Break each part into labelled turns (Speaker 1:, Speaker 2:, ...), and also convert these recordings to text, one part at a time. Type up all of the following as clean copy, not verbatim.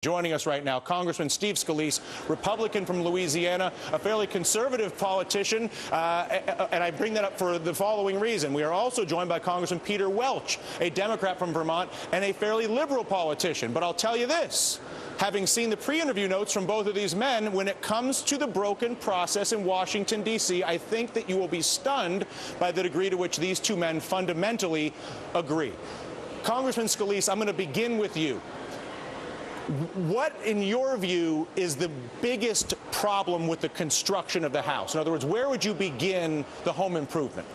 Speaker 1: Joining us right now, Congressman Steve Scalise, Republican from Louisiana, a fairly conservative politician, and I bring that up for the following reason. We are also joined by Congressman Peter Welch, a Democrat from Vermont, and a fairly liberal politician. But I'll tell you this, having seen the pre-interview notes from both of these men, when it comes to the broken process in Washington, D.C., I think that you will be stunned by the degree to which these two men fundamentally agree. Congressman Scalise, I'm going to begin with you. What, in your view, is the biggest problem with the construction of the House? In other words, where would you begin the home improvement?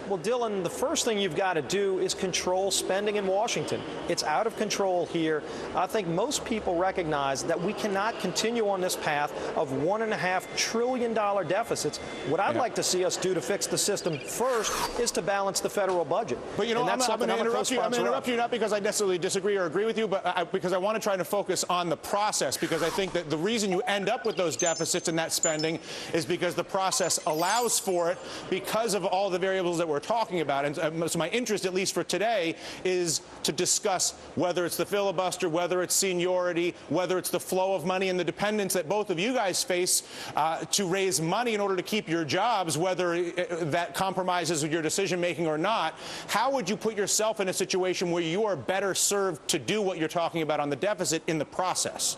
Speaker 2: Well, Dylan, the first thing you've got to do is control spending in Washington. It's out of control here. I think most people recognize that we cannot continue on this path of $1.5 trillion deficits. What I'd like to see us do to fix the system first is to balance the federal budget.
Speaker 1: But, you know, I'm going to interrupt you. I'm going to interrupt you not because I necessarily disagree or agree with you, but because I want to try to focus on the process, because I think that the reason you end up with those deficits and that spending is because the process allows for it because of all the variables that we're talking about. And so my interest, at least for today, is to discuss whether it's the filibuster, whether it's seniority, whether it's the flow of money and the dependence that both of you guys face to raise money in order to keep your jobs, whether that compromises your decision-making or not. How would you put yourself in a situation where you are better served to do what you're talking about on the deficit in the process?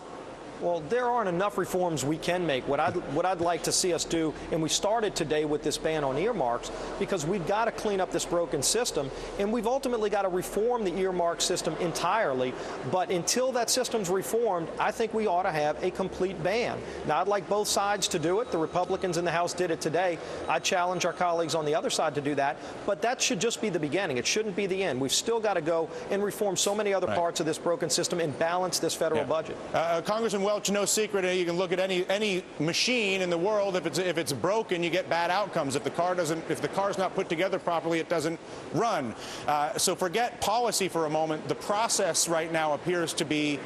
Speaker 2: Well, there aren't enough reforms we can make. What I'd like to see us do, and we started today with this ban on earmarks, because we've got to clean up this broken system, and we've ultimately got to reform the earmark system entirely. But until that system's reformed, I think we ought to have a complete ban. Now, I'd like both sides to do it. The Republicans in the House did it today. I challenge our colleagues on the other side to do that. But that should just be the beginning. It shouldn't be the end. We've still got to go and reform so many other parts of this broken system and balance this federal budget.
Speaker 1: Congressman Welch, no secret, you can look at any machine in the world. If it's broken, you get bad outcomes. If the car's not put together properly, it doesn't run. So forget policy for a moment. The process right now appears to be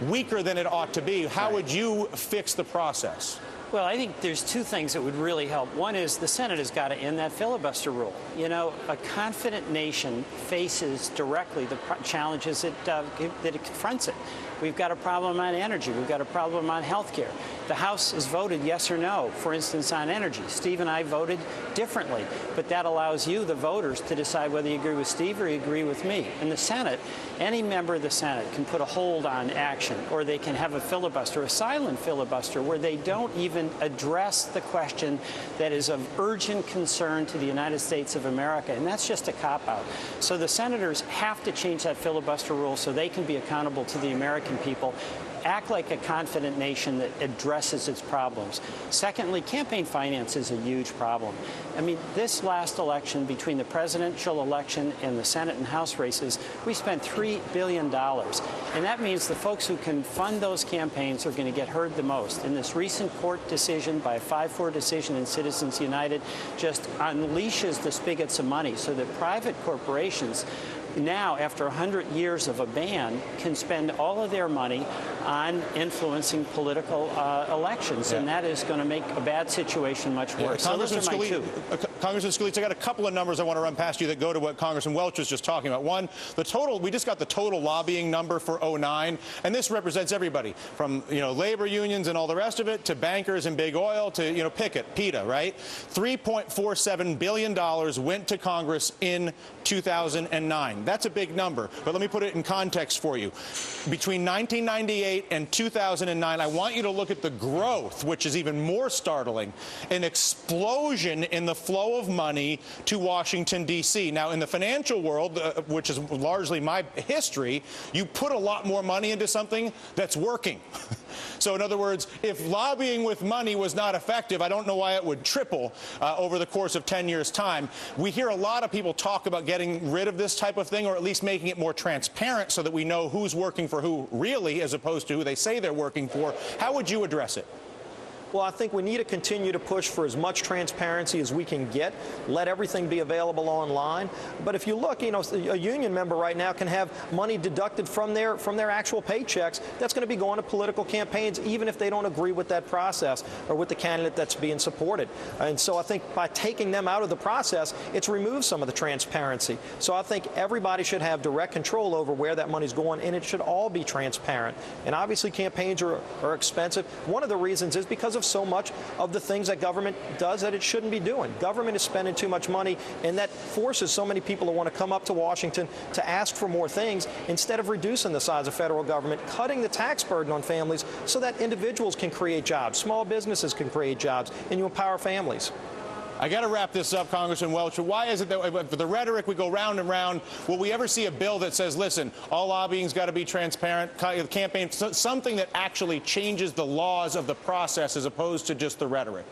Speaker 1: weaker than it ought to be. How would you fix the process?
Speaker 3: Well, I think there's two things that would really help. One is the Senate has got to end that filibuster rule. You know, a confident nation faces directly the challenges that it confronts it. We've got a problem on energy. We've got a problem on health care. The House has voted yes or no, for instance, on energy. Steve and I voted differently, but that allows you, the voters, to decide whether you agree with Steve or you agree with me. In the Senate, any member of the Senate can put a hold on action, or they can have a filibuster, a silent filibuster, where they don't even address the question that is of urgent concern to the United States of America, and that's just a cop-out. So the senators have to change that filibuster rule so they can be accountable to the American people. Act like a confident nation that addresses its problems. Secondly, campaign finance is a huge problem. I mean, this last election, between the presidential election and the Senate and House races, we spent $3 billion. And that means the folks who can fund those campaigns are going to get hurt the most. And this recent court decision, by a 5-4 decision in Citizens United, just unleashes the spigots of money so that private corporations now, after 100 years of a ban, can spend all of their money on influencing political elections, and that is going to make a bad situation much worse. So those are my two.
Speaker 1: Congressman Scalise, I got a couple of numbers I want to run past you that go to what Congressman Welch was just talking about. One, the total, we just got the total lobbying number for '09, and this represents everybody from, labor unions and all the rest of it to bankers and big oil to, pick it, PETA, right? $3.47 billion went to Congress in 2009. That's a big number, but let me put it in context for you. Between 1998 and 2009, I want you to look at the growth, which is even more startling, an explosion in the flow of money to Washington, D.C. Now, in the financial world, which is largely my history, you put a lot more money into something that's working. So, in other words, if lobbying with money was not effective, I don't know why it would triple over the course of 10 years' time. We hear a lot of people talk about getting rid of this type of thing, or at least making it more transparent so that we know who's working for who really, as opposed to who they say they're working for. How would you address it?
Speaker 2: Well, I think we need to continue to push for as much transparency as we can get. Let everything be available online. But if you look, you know, a union member right now can have money deducted from their actual paychecks. That's going to be going to political campaigns, even if they don't agree with that process or with the candidate that's being supported. And so I think by taking them out of the process, it's removed some of the transparency. So I think everybody should have direct control over where that money's going, and it should all be transparent. And obviously, campaigns are expensive. One of the reasons is because of so much of the things that government does that it shouldn't be doing. Government is spending too much money, and that forces so many people to want to come up to Washington to ask for more things instead of reducing the size of federal government, cutting the tax burden on families so that individuals can create jobs, small businesses can create jobs, and you empower families.
Speaker 1: I got to wrap this up, Congressman Welch. Why is it that for the rhetoric we go round and round? Will we ever see a bill that says, listen, all lobbying's got to be transparent, campaign, something that actually changes the laws of the process as opposed to just the rhetoric?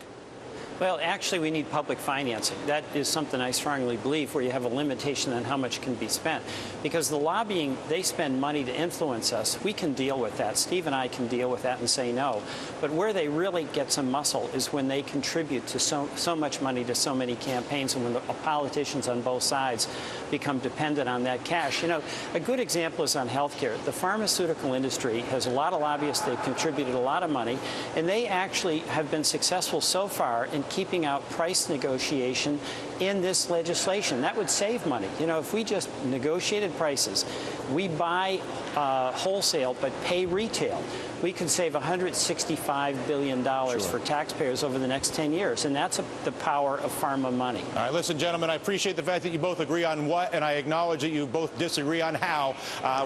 Speaker 3: Well, actually, we need public financing. That is something I strongly believe, where you have a limitation on how much can be spent. Because the lobbying, they spend money to influence us. We can deal with that. Steve and I can deal with that and say no. But where they really get some muscle is when they contribute to so much money to so many campaigns, and when the politicians on both sides become dependent on that cash. You know, a good example is on health care. The pharmaceutical industry has a lot of lobbyists. They've contributed a lot of money, and they actually have been successful so far in keeping out price negotiation in this legislation. That would save money. You know, if we just negotiated prices, we buy wholesale but pay retail, we could save $165 billion for taxpayers over the next 10 years. And that's the power of pharma money. All
Speaker 1: right, listen, gentlemen, I appreciate the fact that you both agree on what, and I acknowledge that you both disagree on how,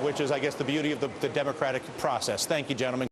Speaker 1: which is, I guess, the beauty of the democratic process. Thank you, gentlemen.